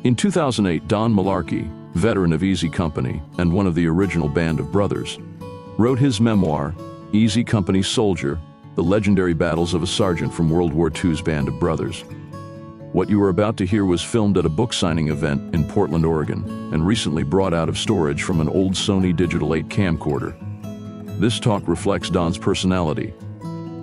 In 2008, Don Malarkey, veteran of Easy Company and one of the original band of brothers, wrote his memoir, Easy Company Soldier, The Legendary Battles of a Sergeant from World War II's Band of Brothers. What you are about to hear was filmed at a book signing event in Portland, Oregon, and recently brought out of storage from an old Sony Digital 8 camcorder. This talk reflects Don's personality.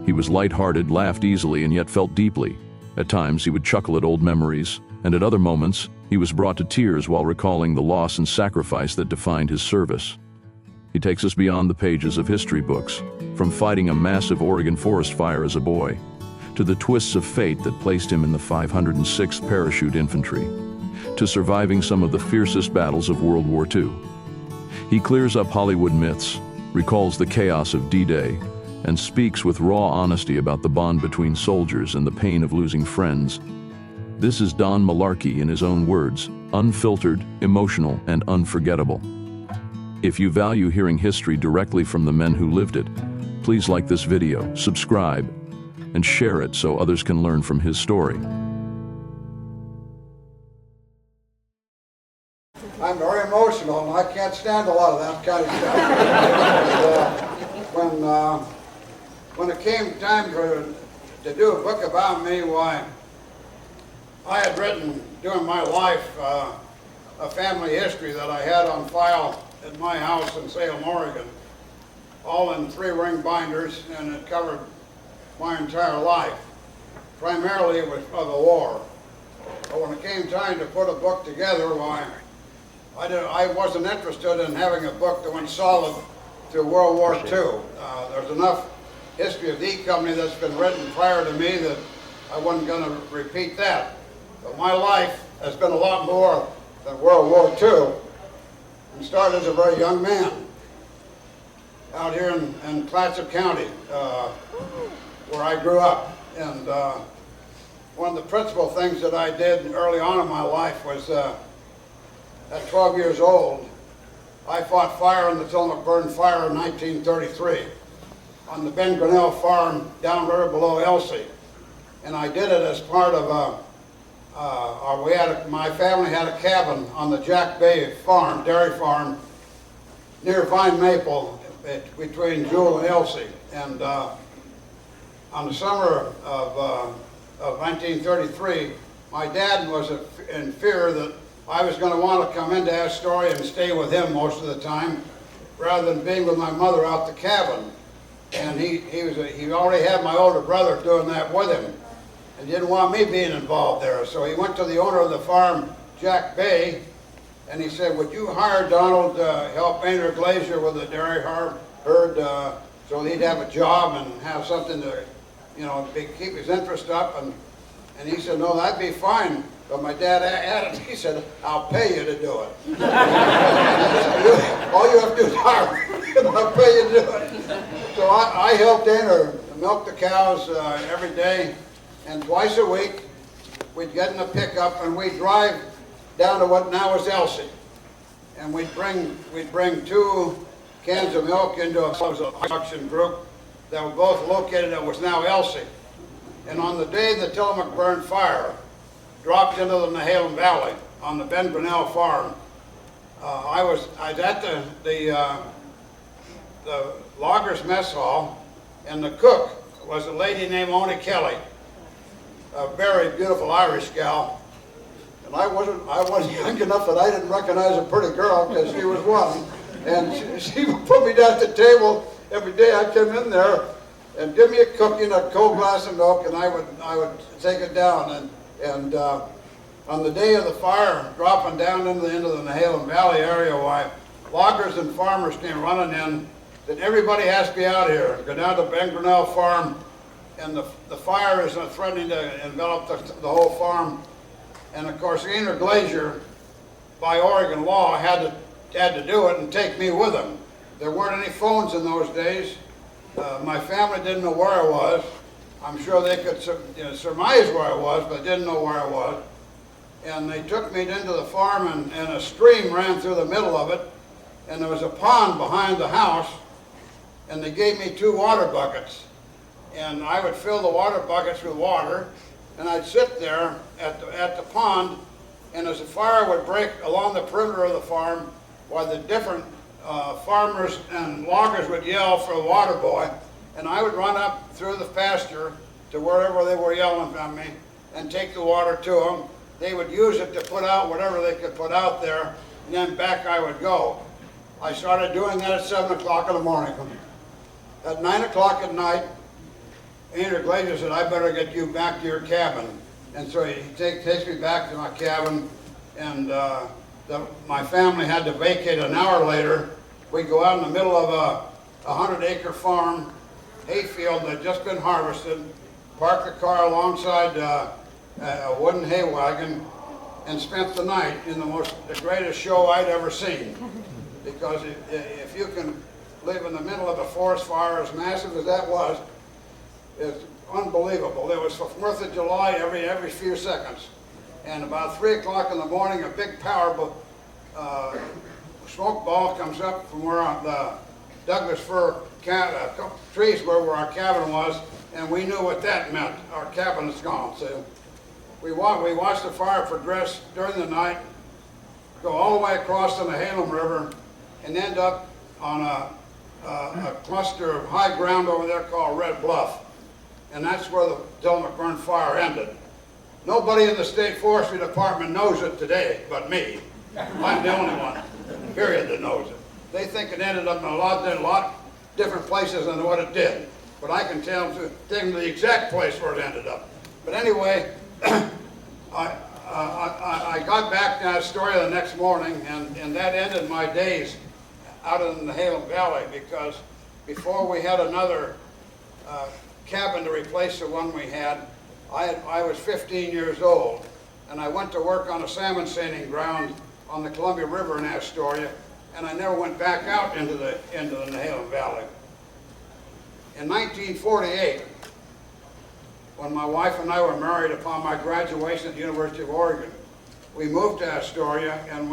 He was lighthearted, laughed easily, and yet felt deeply. At times, he would chuckle at old memories, and at other moments, he was brought to tears while recalling the loss and sacrifice that defined his service. He takes us beyond the pages of history books, from fighting a massive Oregon forest fire as a boy, to the twists of fate that placed him in the 506th Parachute Infantry, to surviving some of the fiercest battles of World War II. He clears up Hollywood myths, recalls the chaos of D-Day, and speaks with raw honesty about the bond between soldiers and the pain of losing friends. This is Don Malarkey in his own words, unfiltered, emotional, and unforgettable. If you value hearing history directly from the men who lived it, please like this video, subscribe, and share it so others can learn from his story. I'm very emotional, and I can't stand a lot of that kind of stuff. When it came time to do a book about me, why, I had written during my life a family history that I had on file at my house in Salem, Oregon, all in 3-ring binders, and it covered my entire life. Primarily it was of the war. But when it came time to put a book together, why, I wasn't interested in having a book that went solid through World War II. There's enough history of the E Company that's been written prior to me that I wasn't going to repeat that. But my life has been a lot more than World War II, and started as a very young man out here in Clatsop County, where I grew up. And one of the principal things that I did early on in my life was, at 12 years old, I fought fire in the Tillamook Burn Fire in 1933 on the Ben Grinnell farm downriver below Elsie. And I did it as part of my family had a cabin on the Jack Bay farm, dairy farm, near Vine Maple, between Jewel and Elsie. And on the summer of 1933, my dad was in fear that I was going to want to come into Astoria and stay with him most of the time, rather than being with my mother out the cabin. And he already had my older brother doing that with him, and didn't want me being involved there. So he went to the owner of the farm, Jack Bay, and he said, "Would you hire Donald to help Maynard Glazier with the dairy herd, so he'd have a job and have something to, keep his interest up?" And he said, "No, that'd be fine." But my dad added, he said, "I'll pay you to do it." All you have to do is hire me, and I'll pay you to do it. So I helped Dana milk the cows every day, and twice a week we'd get in a pickup and we'd drive down to what now is Elsie. And we'd bring 2 cans of milk into a production group that were both located at what's now Elsie. And on the day the Tillamook Burn Fire dropped into the Nehalem Valley on the Ben Grinnell farm, I was at the loggers mess hall, and the cook was a lady named Oni Kelly, a very beautiful Irish gal. And I wasn't young enough that I didn't recognize a pretty girl, because she was one. And she would put me down at the table every day. I'd come in there and give me a cookie and a cold glass of milk, and I would take it down. And on the day of the fire dropping down into the Nehalem Valley area, why, loggers and farmers came running in, that everybody has to be out here. Go down to Ben Grinnell farm, and the fire is threatening to envelop the whole farm. And of course, Maynard Glazier, by Oregon law, had to do it and take me with him. There weren't any phones in those days. My family didn't know where I was. I'm sure they could surmise where I was, but didn't know where I was. And they took me into the farm, and a stream ran through the middle of it, and there was a pond behind the house, and they gave me 2 water buckets. And I would fill the water buckets with water, and I'd sit there at the pond And as the fire would break along the perimeter of the farm, while the different farmers and loggers would yell for the water boy, and I would run up through the pasture to wherever they were yelling at me and take the water to them. They would use it to put out whatever they could put out there, and then back I would go. I started doing that at 7 o'clock in the morning. At 9 o'clock at night, Andrew Glazier said, "I better get you back to your cabin." And so he takes me back to my cabin, and my family had to vacate an hour later. We go out in the middle of a 100-acre farm, hayfield that had just been harvested, park the car alongside a wooden hay wagon, and spent the night in the greatest show I'd ever seen. Because if you can live in the middle of a forest fire as massive as that was, it's unbelievable. There was 4th of July every few seconds. And about 3 o'clock in the morning, a big power smoke ball comes up from where the Douglas fir trees where our cabin was, and we knew what that meant. Our cabin is gone. So we watched the fire progress during the night, go all the way across the Nehalem River, and end up on a cluster of high ground over there called Red Bluff. And that's where the Tillamook Burn fire ended. Nobody in the State Forestry Department knows it today but me. I'm the only one, period, that knows it. They think it ended up in a lot different places than what it did. But I can tell them the exact place where it ended up. But anyway, I got back to that story the next morning, and that ended my days out in the Nehalem Valley, because before we had another cabin to replace the one we had, I was 15 years old, and I went to work on a salmon seining ground on the Columbia River in Astoria, and I never went back out into the Nehalem Valley. In 1948, when my wife and I were married upon my graduation at the University of Oregon, we moved to Astoria, and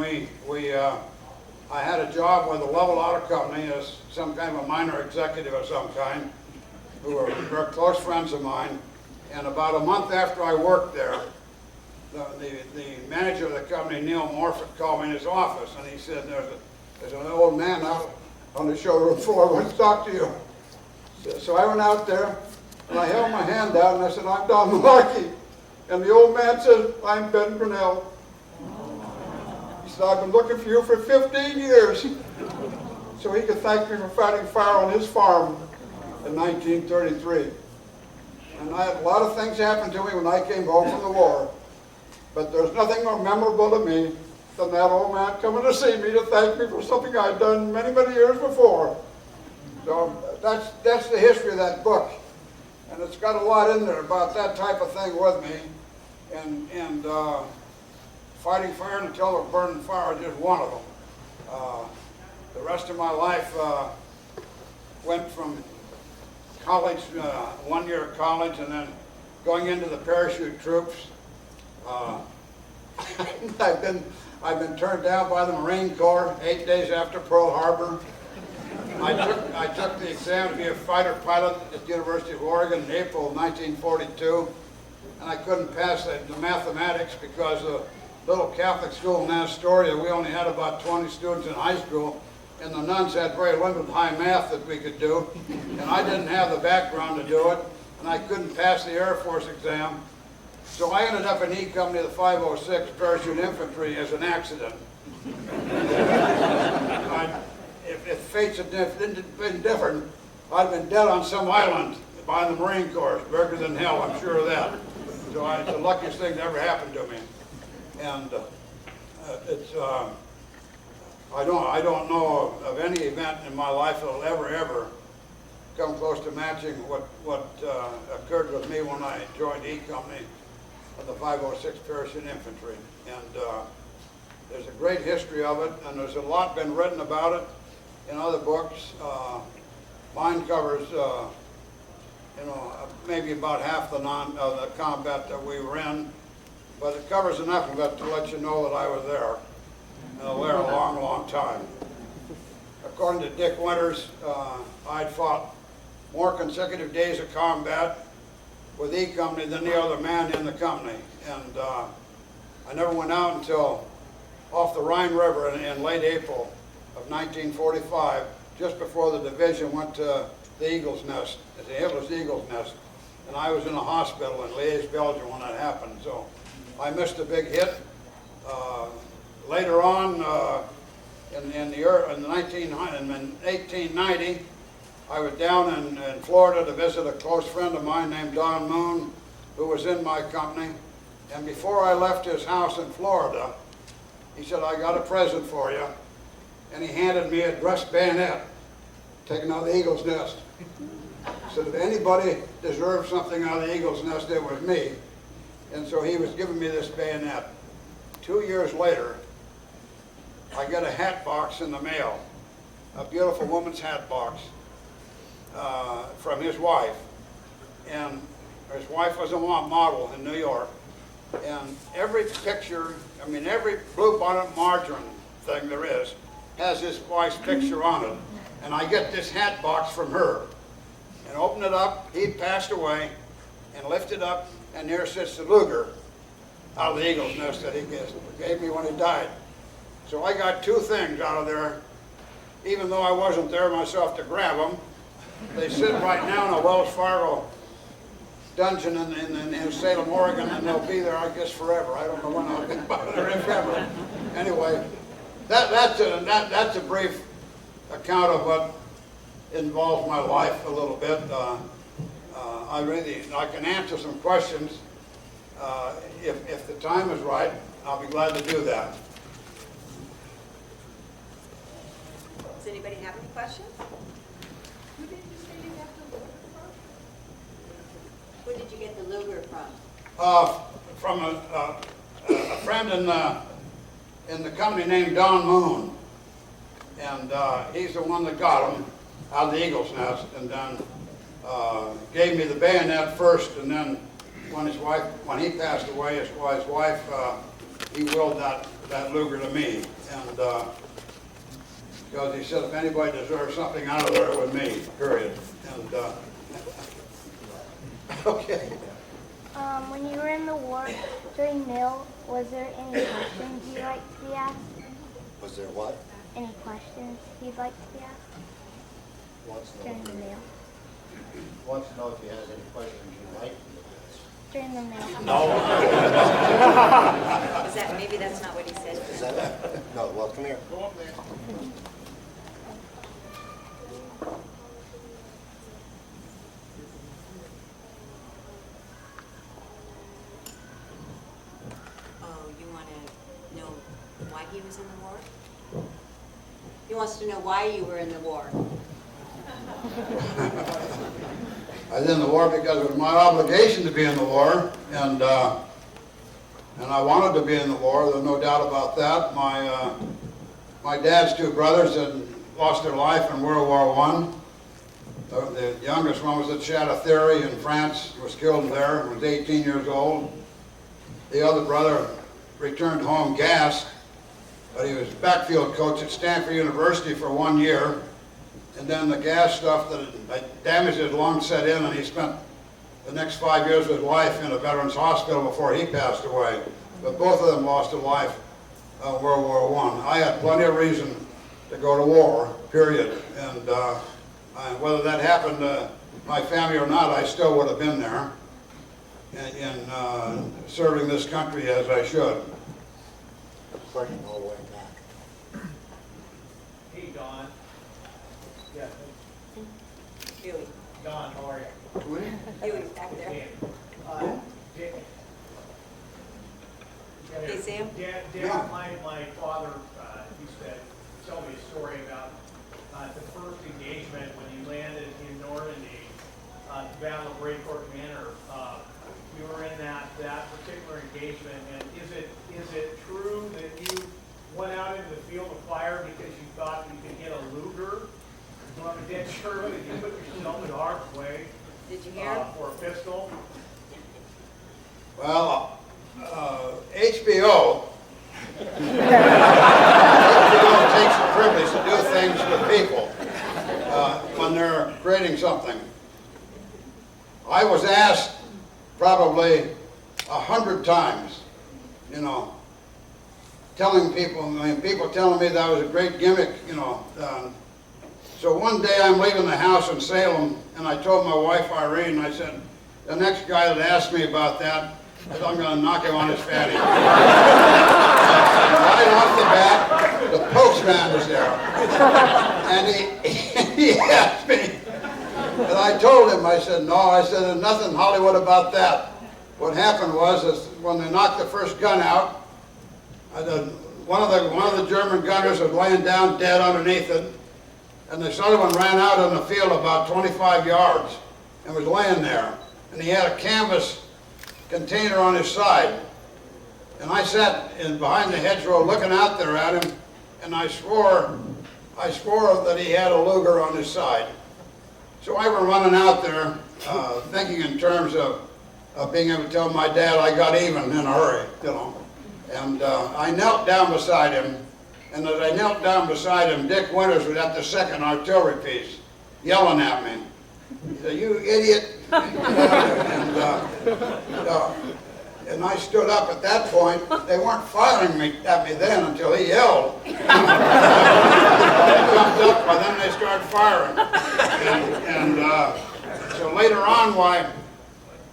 I had a job with a Level Auto Company as some kind of a minor executive of some kind, who were very close friends of mine. And about a month after I worked there, the manager of the company, Neil Morfitt, called me in his office, and he said, there's an old man out on the showroom floor who wants to talk to you. So I went out there, and I held my hand out, and I said, "I'm Don Malarkey." And the old man said, "I'm Ben Grinnell." He said, "I've been looking for you for 15 years. So he could thank me for fighting fire on his farm in 1933. And I had a lot of things happen to me when I came home from the war. But there's nothing more memorable to me than that old man coming to see me to thank me for something I'd done many, many years before. So that's the history of that book. And it's got a lot in there about that type of thing with me. And fighting fire until the burning fire is just one of them. The rest of my life went from college, 1 year of college, and then going into the parachute troops. I've been turned down by the Marine Corps 8 days after Pearl Harbor. I took the exam to be a fighter pilot at the University of Oregon in April of 1942, and I couldn't pass the mathematics because the little Catholic school in Astoria, we only had about 20 students in high school, and the nuns had very limited high math that we could do, and I didn't have the background to do it, and I couldn't pass the Air Force exam. So I ended up in E Company of the 506 Parachute Infantry as an accident. If fates had been different, I'd been dead on some island by the Marine Corps, bigger than hell, I'm sure of that. So it's the luckiest thing that ever happened to me. And I don't know of any event in my life that will ever come close to matching what occurred with me when I joined E Company of the 506 Parachute Infantry. And there's a great history of it, and there's a lot been written about it in other books. Mine covers, maybe about half the combat that we were in, but it covers enough of it to let you know that I was there, and I was there a long, long time. According to Dick Winters, I'd fought more consecutive days of combat with E Company than the other man in the company, and I never went out until off the Rhine River in late April of 1945, just before the division went to the Eagle's Nest, the Hitler's Eagle's Nest. And I was in a hospital in Liège, Belgium when that happened, so I missed a big hit. Later on, in 1890, I was down in Florida to visit a close friend of mine named Don Moon, who was in my company. And before I left his house in Florida, he said, "I got a present for you." And he handed me a dress bayonet, taken out of the Eagle's Nest. He said, if anybody deserved something out of the Eagle's Nest, it was me. And so he was giving me this bayonet. 2 years later, I get a hat box in the mail, a beautiful woman's hat box from his wife. And his wife was a model in New York. And every picture, I mean, every bluebonnet margarine thing there is has his wife's picture on it. And I get this hat box from her. And open it up, he'd passed away, and lift it up, and there sits the Luger out of the Eagle's Nest that he gave me when he died. So I got two things out of there, even though I wasn't there myself to grab them. They sit right now in a Wells Fargo dungeon in Salem, Oregon, and they'll be there, I guess, forever. I don't know when I'll get by there, if ever. Anyway, that's a brief account of what involves my life a little bit. I can answer some questions. If the time is right, I'll be glad to do that. Does anybody have any questions? Who did you say you got the Luger from? Who did you get the Luger from? From a friend in the company named Don Moon. And he's the one that got him out of the Eagle's Nest, and then gave me the bayonet first, and then when he passed away, his wife, he willed that Luger to me, and because he said if anybody deserves something out of there, it was me, period. And okay. When you were in the war during meal, was there any questions you'd like to be asked? Was there what? Any questions you'd like to be asked during the meal? Wants to know if he has any questions you'd like to ask. During the meal. Is that, maybe that's not what he said. Is that it? No, well, come here. Go up there. Oh, you want to know why he was in the war? He wants to know why you were in the war. I was in the war because it was my obligation to be in the war, and I wanted to be in the war. There's no doubt about that. My dad's two brothers had lost their life in World War I. The youngest one was at Château-Thierry in France. He was killed there. He was 18 years old. The other brother returned home gassed, but he was backfield coach at Stanford University for 1 year. And then the gas stuff that damaged his lungs set in, and he spent the next 5 years of his life in a veterans hospital before he passed away. But both of them lost their life in World War I. I had plenty of reason to go to war, period. And whether that happened to my family or not, I still would have been there in serving this country as I should. Question all the way back. Hey, Don. Yeah, Huey. Don, how are you? Huey's back there. Dan. Hey, Sam. Dad, my father used to tell me a story about the first engagement when you landed in Normandy, the Battle of Brécourt Manor. You were in that particular engagement, and is it true that you went out into the field of fire because you thought you could get a Luger from a dead Sherman and you put yourself in harm's way? Did you hear him? For a pistol? Well, HBO takes the privilege to do things with people when they're creating something. I was asked probably 100 times you know, telling people, I mean, people telling me that was a great gimmick, you know. So one day I'm leaving the house in Salem, and I told my wife Irene, I said, the next guy that asks me about that, I said, I'm going to knock him on his fatty. Right off the bat, the postman was there. And he asked me, and I told him, I said, no, I said, there's nothing Hollywood about that. What happened was, is when they knocked the first gun out, one of the German gunners was laying down dead underneath it, and the other one ran out in the field about 25 yards and was laying there. And he had a canvas container on his side. And I sat behind the hedgerow looking out there at him, and I swore that he had a Luger on his side. So I were running out there thinking in terms of being able to tell my dad I got even in a hurry, you know. And I knelt down beside him, and as I knelt down beside him, Dick Winters was at the second artillery piece, yelling at me. He said, "You idiot!" And I stood up at that point. They weren't firing at me then until he yelled. I jumped up, and then they started firing. So later on, why,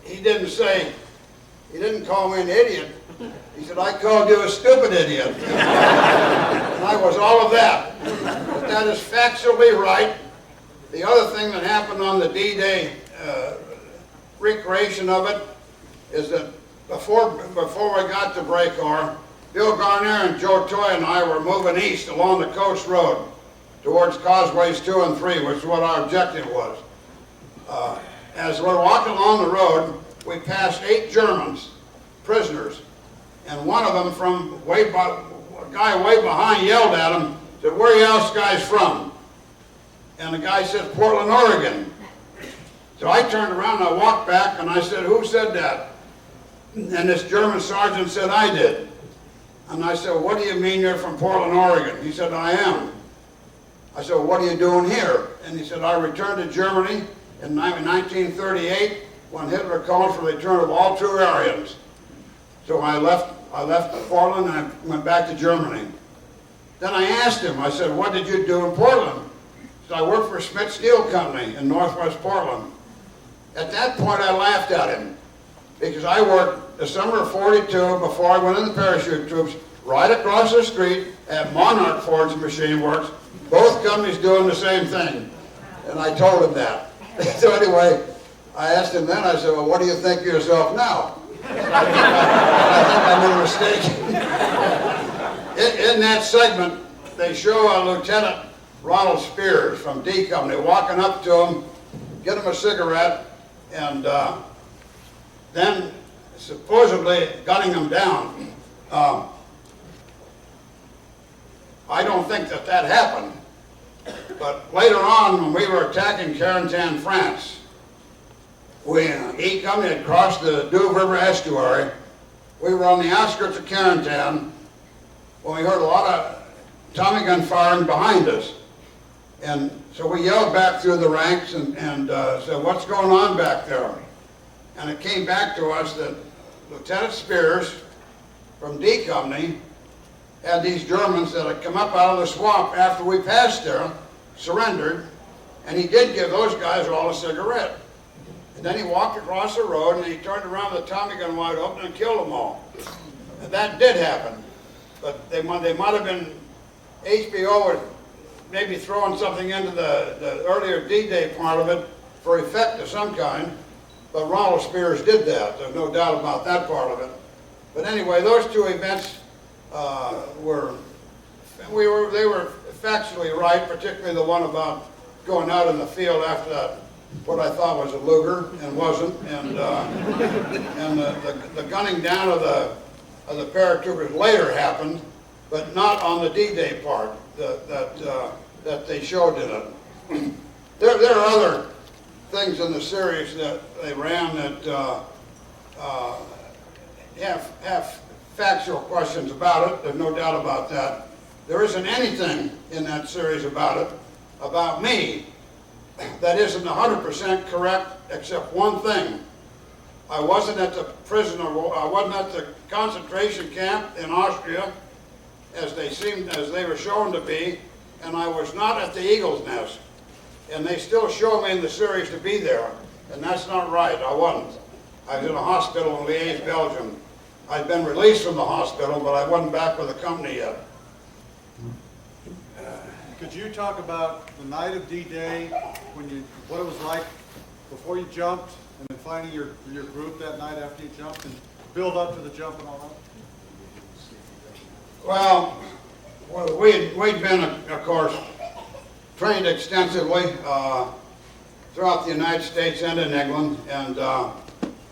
he didn't call me an idiot. He said, I called you a stupid idiot. And I was all of that. But that is factually right. The other thing that happened on the D-Day recreation of it is that before we got to Brécourt, Bill Garner and Joe Toy and I were moving east along the coast road towards Causeways 2 and 3, which is what our objective was. As we're walking along the road, we passed 8 Germans, prisoners, and one of them from a guy way behind yelled at him, said, "Where are you else guys from?" And the guy said, "Portland, Oregon." So I turned around and I walked back and I said, "Who said that?" And this German sergeant said, "I did." And I said, "What do you mean you're from Portland, Oregon?" He said, "I am." I said, "Well, what are you doing here?" And he said, "I returned to Germany in 1938 when Hitler called for the return of all true Aryans." So I left Portland and I went back to Germany. Then I asked him, I said, "What did you do in Portland?" He said, "I worked for Smith Steel Company in Northwest Portland." At that point I laughed at him because I worked the summer of '42 before I went in the parachute troops right across the street at Monarch Forge Machine Works, both companies doing the same thing. And I told him that. So anyway, I asked him then, I said, "Well, what do you think of yourself now?" I think I made a mistake. In that segment, they show Lieutenant Ronald Spears from D Company walking up to him, get him a cigarette, and then supposedly gunning him down. I don't think that happened. But later on, when we were attacking Carentan, France, E Company had crossed the Douve River estuary. We were on the outskirts of Carentan when we heard a lot of Tommy gun firing behind us. And so we yelled back through the ranks and said, "What's going on back there?" And it came back to us that Lieutenant Spears from D Company had these Germans that had come up out of the swamp after we passed there, surrendered, and he did give those guys all a cigarette. And then he walked across the road and he turned around with a Tommy gun wide open and killed them all. And that did happen. But they might have been, HBO was maybe throwing something into the earlier D-Day part of it for effect of some kind. But Ronald Spears did that. There's no doubt about that part of it. But anyway, those two events they were factually right, particularly the one about going out in the field after that, what I thought was a Luger and wasn't, and the gunning down of the paratroopers later happened, but not on the D-Day part that they showed in it. There are other things in the series that they ran that have factual questions about it. There's no doubt about that. There isn't anything in that series about me, that isn't 100% correct, except one thing. I wasn't at the prison of war, I wasn't at the concentration camp in Austria as they were shown to be, and I was not at the Eagle's Nest. And they still show me in the series to be there, and that's not right. I wasn't. I was in a hospital in Liège, Belgium. I'd been released from the hospital, but I wasn't back with the company yet. Could you talk about the night of D-Day, what it was like before you jumped, and then finding your group that night after you jumped, and build up to the jump and all that? Well, we'd been, of course, trained extensively throughout the United States and in England, and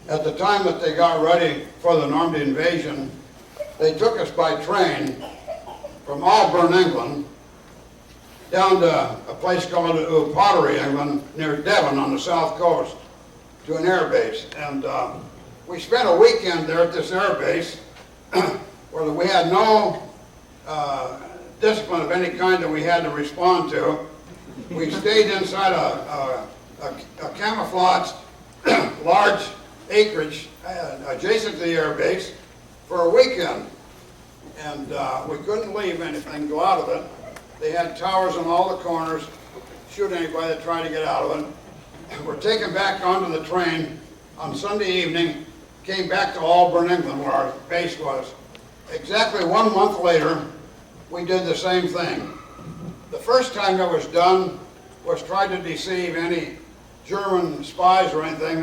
at the time that they got ready for the Normandy invasion, they took us by train from Auburn, England, down to a place called Pottery, England, near Devon on the south coast, to an air base. And we spent a weekend there at this air base where we had no discipline of any kind that we had to respond to. We stayed inside a camouflaged large acreage adjacent to the air base for a weekend. And we couldn't leave anything, go out of it. They had towers on all the corners, shoot anybody that tried to get out of it. We're taken back onto the train on Sunday evening, came back to Auburn, England, where our base was. Exactly 1 month later, we did the same thing. The first time that was done was try to deceive any German spies or anything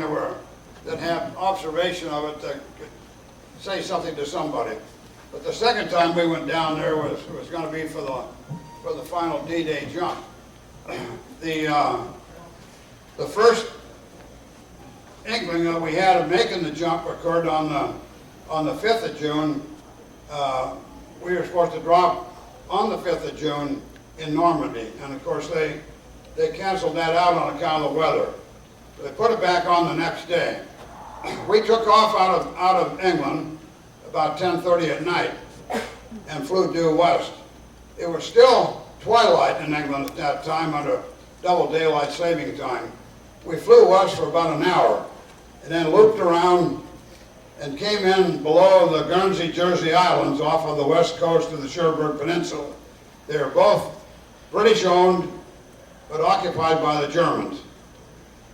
that had observation of it that could say something to somebody. But the second time we went down there was going to be for the final D-Day jump. The first inkling that we had of making the jump occurred on the 5th of June. We were supposed to drop on the 5th of June in Normandy, and of course they canceled that out on account of the weather. They put it back on the next day. We took off out of England about 10:30 at night and flew due west. It was still twilight in England at that time under double daylight saving time. We flew west for about an hour and then looped around and came in below the Guernsey, Jersey Islands off of the west coast of the Cherbourg Peninsula. They were both British-owned but occupied by the Germans.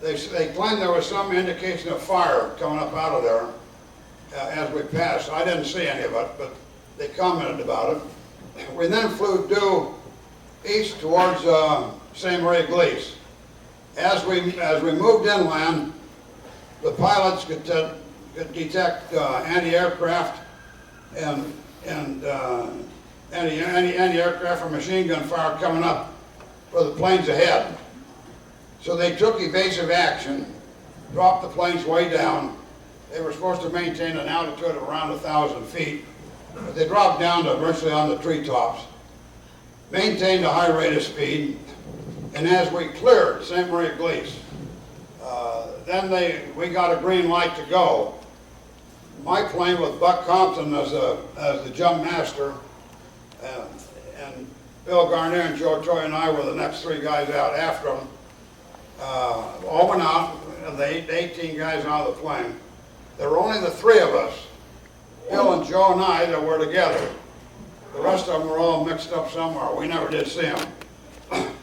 They claimed there was some indication of fire coming up out of there as we passed. I didn't see any of it, but they commented about it. We then flew due east towards Saint-Marie-Glisse. As we moved inland, the pilots could detect anti-aircraft and anti-aircraft or machine gun fire coming up for the planes ahead. So they took evasive action, dropped the planes way down. They were supposed to maintain an altitude of around 1,000 feet, but they dropped down to virtually on the treetops, maintained a high rate of speed, and as we cleared Saint-Marie-Glisse, then we got a green light to go. My plane with Buck Compton as the jump master, and Bill Garnier and Joe Troy and I were the next three guys out after them. All went out, the 18 guys out of the plane. There were only the three of us, Bill and Joe and I, that were together. The rest of them were all mixed up somewhere. We never did see them.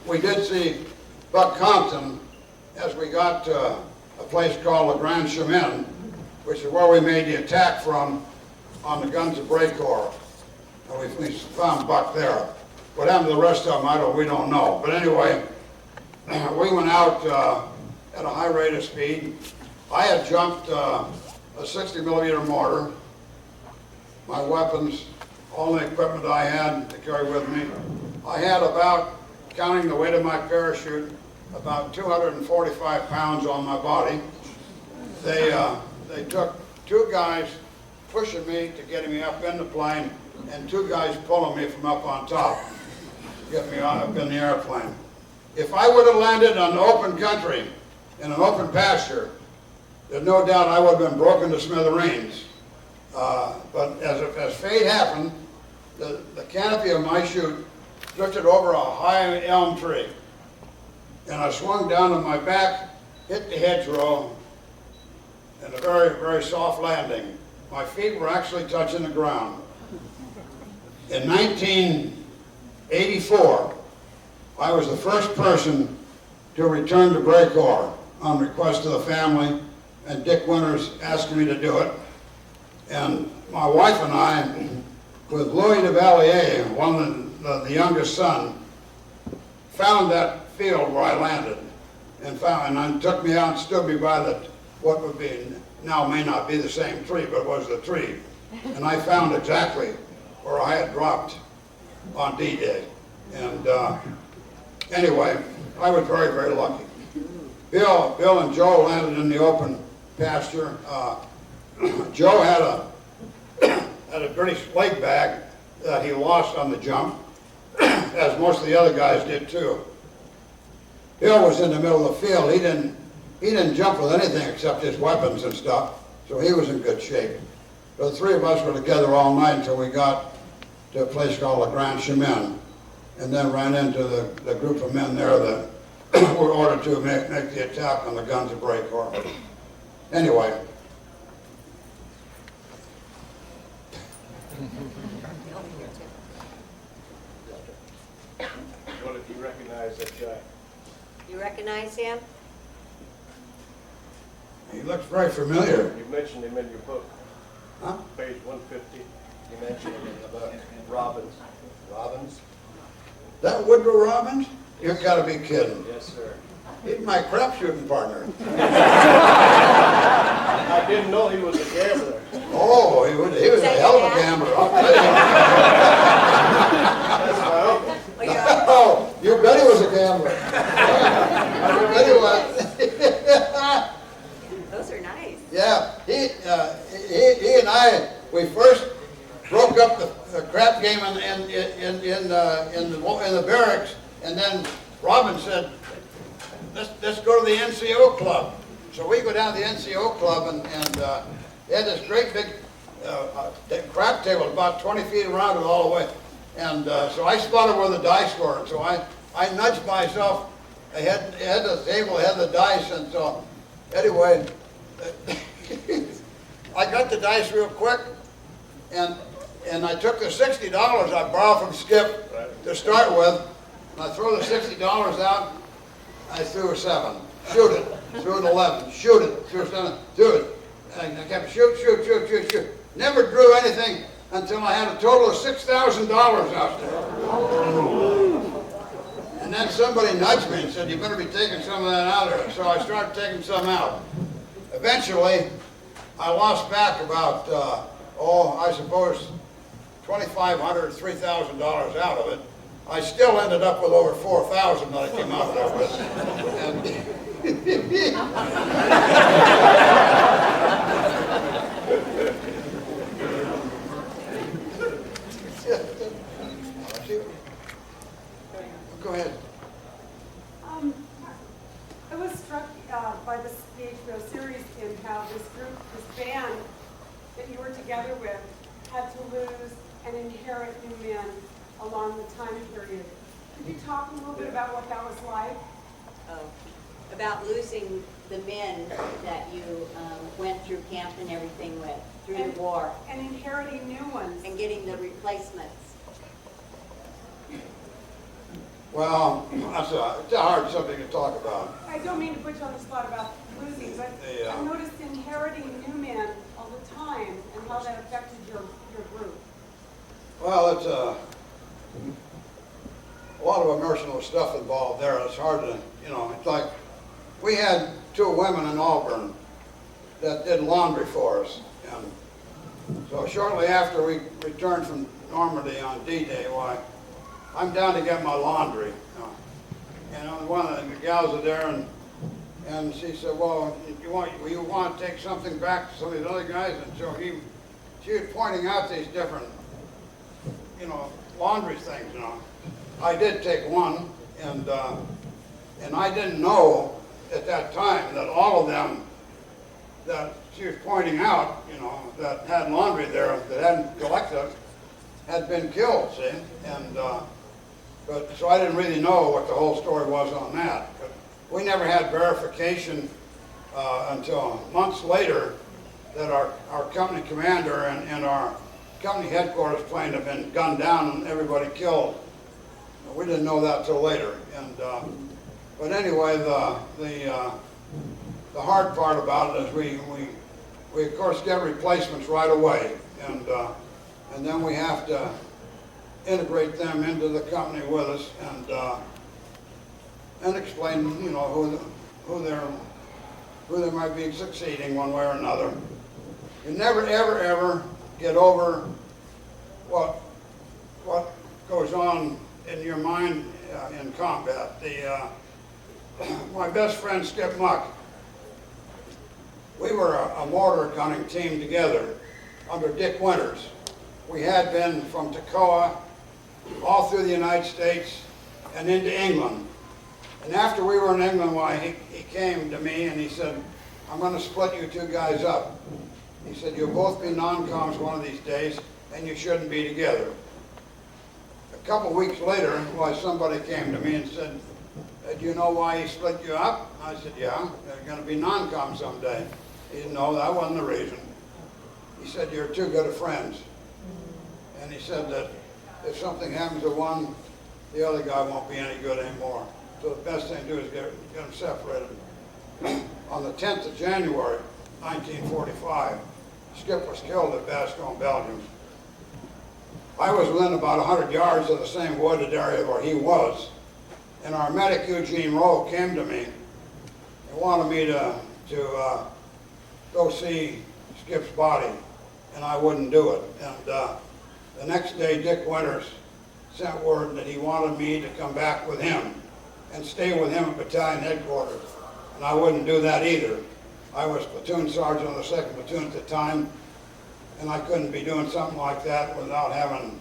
We did see Buck Compton as we got to a place called Le Grand Chemin, which is where we made the attack from on the guns of Brécourt. And we found Buck there. What happened to the rest of them, we don't know. But anyway, we went out at a high rate of speed. I had jumped a 60 millimeter mortar. My weapons, all the equipment I had to carry with me. I had about, counting the weight of my parachute, about 245 pounds on my body. They took two guys pushing me to get me up in the plane and two guys pulling me from up on top to get me up in the airplane. If I would have landed on open country, in an open pasture, there's no doubt I would have been broken to smithereens. But as fate happened, the canopy of my chute drifted over a high elm tree. And I swung down on my back, hit the hedgerow, and a very, very soft landing. My feet were actually touching the ground. In 1984, I was the first person to return to Brécourt on request of the family, and Dick Winters asked me to do it. And my wife and I, with Louis de Vallier, one of the youngest son, found that field where I landed, and took me out and stood me by what would be, now may not be the same tree, but was the tree. And I found exactly where I had dropped on D-Day. And anyway, I was very, very lucky. Bill and Joe landed in the open pasture. Joe had a British leg bag that he lost on the jump, as most of the other guys did too. Bill was in the middle of the field. He didn't jump with anything except his weapons and stuff, so he was in good shape. The three of us were together all night until we got to a place called La Grande Chemin, and then ran into the group of men there that were ordered to make the attack on the guns of Brécourt. Anyway. What if you recognize that guy? You recognize him? He looks very familiar. You mentioned him in your book, Huh? page 150. You mentioned him in the book. Robbins. Robbins? That Woodrow Robbins? You've got to be kidding. Yes, sir. He's my crap shooting partner. I didn't know he was a gambler. Oh, he was a hell of a gambler, I'll tell you. That's my uncle. Oh, yeah. Oh, you bet he was a gambler. You bet he was. Those are nice. Yeah, he and I, we first broke up the crap game in the barracks, and then Robin said, let's go to the NCO club. So we go down to the NCO club, and they had this great big crap table about 20 feet around it all the way. And so I spotted where the dice were, and so I nudged myself ahead of the table, ahead of the dice, and so anyway, I got the dice real quick, and I took the $60 I borrowed from Skip to start with, and I throw the $60 out. I threw a 7. Shoot it. Threw an 11. Shoot it. Threw a 7. Threw it. And I kept shoot. Never drew anything until I had a total of $6,000 out there. And then somebody nudged me and said, you better be taking some of that out of there. So I started taking some out. Eventually, I lost back about, I suppose, $2,500, $3,000 out of it. I still ended up with over 4,000 that I came out there with. Go ahead. I was struck by the HBO series in how this band that you were together with had to lose and inherit new men along the time period. Could you talk a little bit about what that was like? Oh, about losing the men that you went through camp and everything with, through the war, And inheriting new ones. and getting the replacements. Well, it's a hard subject to talk about. I don't mean to put you on the spot about losing, but Yeah. I noticed inheriting new men all the time and how that affected your group. Well, it's a lot of emotional stuff involved there. It's hard to, it's like we had 2 women in Auburn that did laundry for us. And so shortly after we returned from Normandy on D-Day, I'm down to get my laundry. And one of the gals are there, and she said, well, you want to take something back to some of these other guys? And so she was pointing out these different, laundry things, I did take one, and I didn't know at that time that all of them that she was pointing out, that had laundry there that hadn't collected had been killed, see? And but so I didn't really know what the whole story was on that. But we never had verification until months later that our company commander and our company headquarters plane had been gunned down and everybody killed. We didn't know that till later. And but anyway, the hard part about it is we of course get replacements right away, and then we have to integrate them into the company with us and explain, you know, who they might be succeeding one way or another. You never ever get over what goes on in your mind in combat. My best friend Skip Muck, we were a mortar gunning team together under Dick Winters. We had been from Toccoa all through the United States and into England. And after we were in England, why, he came to me and he said, I'm going to split you two guys up. He said, you'll both be non-coms one of these days, and you shouldn't be together. A couple weeks later, why, somebody came to me and said, do you know why he split you up? I said, yeah, they're going to be non-coms someday. He said, no, that wasn't the reason. He said, you're too good of friends. And he said that if something happens to one, the other guy won't be any good anymore. So the best thing to do is get them separated. On the 10th of January, 1945, Skip was killed at Bastogne, Belgium. I was within about 100 yards of the same wooded area where he was, and our medic, Eugene Rowe, came to me and wanted me to go see Skip's body, and I wouldn't do it. And the next day, Dick Winters sent word that he wanted me to come back with him and stay with him at battalion headquarters, and I wouldn't do that either. I was platoon sergeant of the 2nd Platoon at the time, and I couldn't be doing something like that without having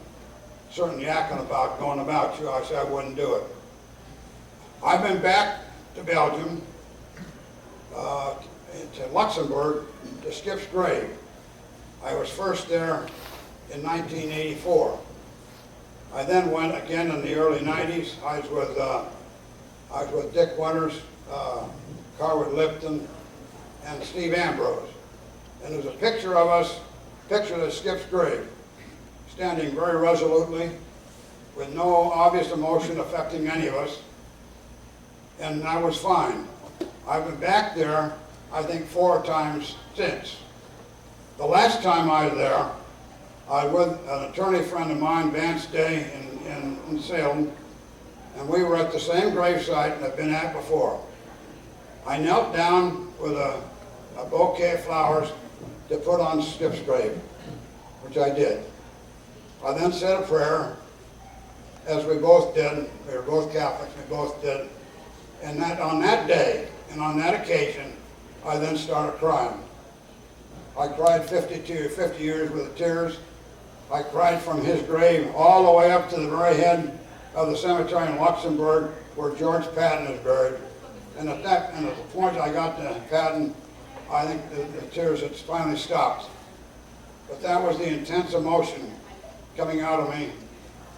certain yakking about going about you. I said I wouldn't do it. I've been back to Belgium, to Luxembourg, to Skip's grave. I was first there in 1984. I then went again in the early 90s. I was with Dick Winters, Carwood Lipton, and Steve Ambrose. And there's a picture of us, picture of Skip's grave, standing very resolutely, with no obvious emotion affecting any of us. And I was fine. I've been back there, I think, 4 times since. The last time I was there, I was with an attorney friend of mine, Vance Day, in Salem, and we were at the same gravesite I've been at before. I knelt down with a bouquet of flowers to put on Skip's grave, which I did. I then said a prayer, as we both did. We were both Catholics, we both did. And on that day, and on that occasion, I then started crying. I cried 50 years with the tears. I cried from his grave all the way up to the very head of the cemetery in Luxembourg where George Patton is buried. And at the point I got to Patton, I think the tears had finally stopped. But that was the intense emotion coming out of me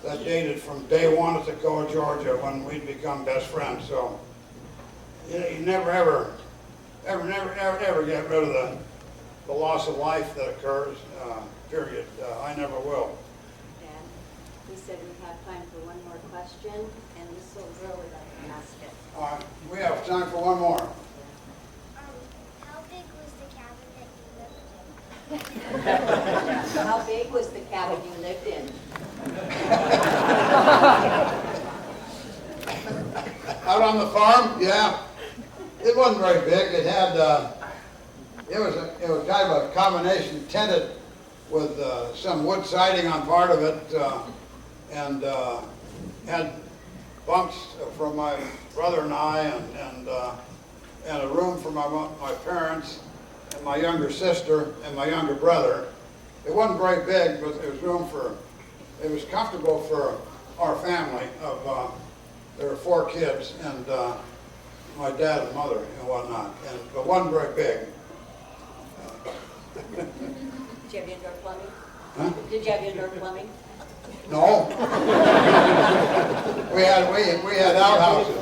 that dated from day one at Toccoa, Georgia, when we'd become best friends. So you never ever get rid of the loss of life that occurs, period. I never will. Dan, we said we have time for one more question, and this little girl would like to ask it. We have time for one more. How big was the cabin that you lived in? How big was the cabin you lived in? Out on the farm, yeah. It wasn't very big. It had, it was kind of a combination, tented with some wood siding on part of it, and had bunks from my brother and I, and a room for my parents and my younger sister and my younger brother. It wasn't very big, but it was it was comfortable for our family of, there were 4 kids, and my dad and mother and whatnot, but wasn't very big. Did you have indoor plumbing? Huh? Did you have indoor plumbing? No. we had outhouses.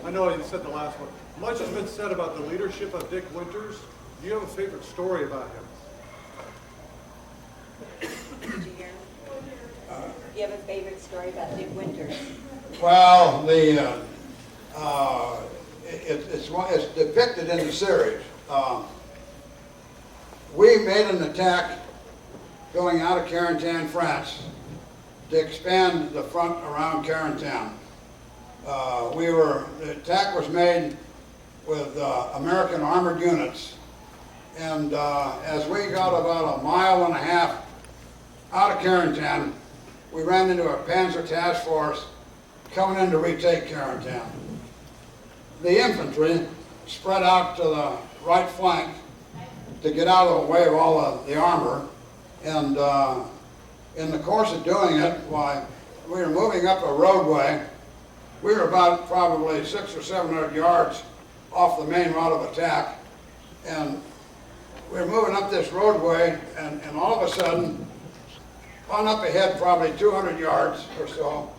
I know you said the last one. Much has been said about the leadership of Dick Winters. Do you have a favorite story about him? Did you hear? Do you have a favorite story about Dick Winters? Well, it's depicted in the series. We made an attack going out of Carentan, France, to expand the front around Carentan. The attack was made with American armored units, and as we got about a mile and a half out of Carentan, we ran into a Panzer task force coming in to retake Carentan. The infantry spread out to the right flank to get out of the way of all of the armor, and in the course of doing it, why, we were moving up a roadway. We were about probably 600 or 700 yards off the main route of attack, and we were moving up this roadway, and all of a sudden, on up ahead, probably 200 yards or so,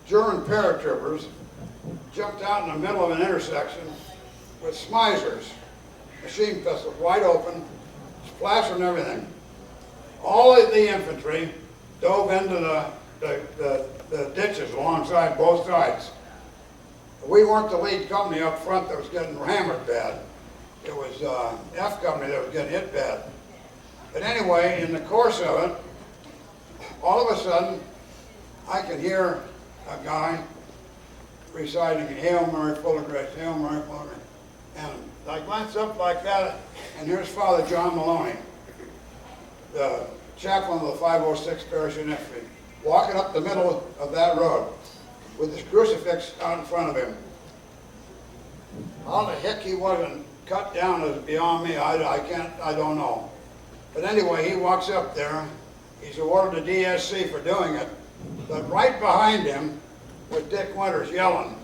German paratroopers jumped out in the middle of an intersection with Smizers, machine pistols, wide open, splash and everything. All of the infantry dove into the ditches alongside both sides. We weren't the lead company up front that was getting hammered bad. It was F company that was getting hit bad. But anyway, in the course of it, all of a sudden, I could hear a guy reciting Hail Mary, full of grace, Hail Mary, full of grace. And I glanced up like that, and here's Father John Maloney, the chaplain of the 506 Parachute Infantry, walking up the middle of that road with his crucifix out in front of him. How the heck he wasn't cut down is beyond me. I don't know. But anyway, he walks up there. He's awarded a DSC for doing it. But right behind him was Dick Winters yelling,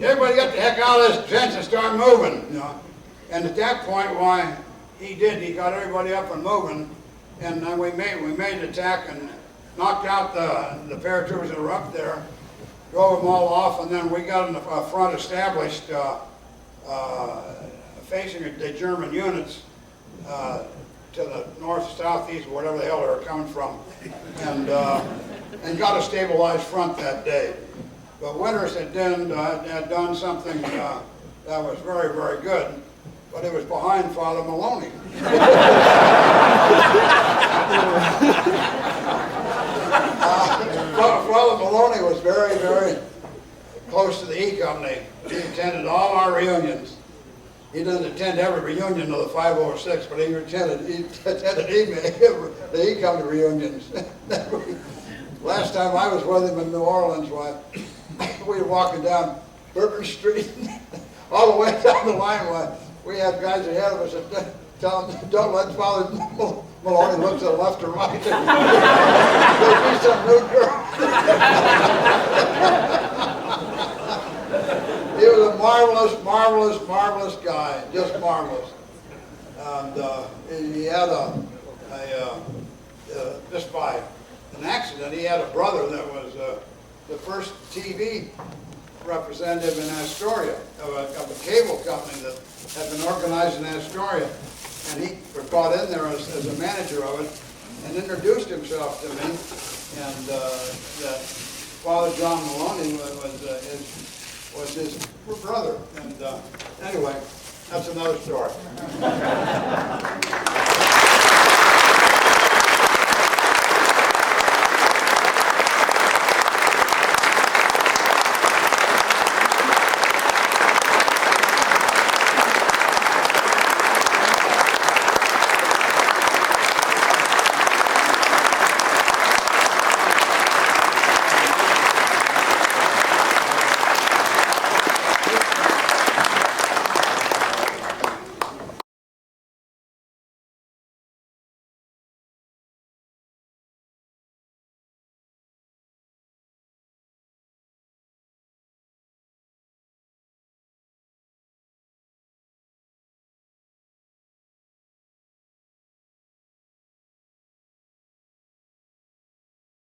"Everybody get the heck out of this trench and start moving!" You know? And at that point, why, he got everybody up and moving, and then we made the attack and knocked out the paratroopers that were up there, drove them all off, and then we got a front established facing the German units to the north, southeast, whatever the hell they were coming from, and got a stabilized front that day. But Winters had done something that was very, very good, but it was behind Father Maloney. Father Maloney was very, very close to the E Company. He attended all our reunions. He doesn't attend every reunion of the 506, but he attended the E Company reunions. Last time I was with him in New Orleans, we were walking down Bourbon Street, all the way down the line. We had guys ahead of us that tell them, "Don't let Father Maloney look to the left or right." There'll be some new girl. He was a marvelous, marvelous, marvelous guy, just marvelous. And he had just by an accident, he had a brother that was the first TV representative in Astoria, of a cable company that had been organized in Astoria. And he was brought in there as a manager of it and introduced himself to me. And that Father John Maloney was his brother. And anyway, that's another story.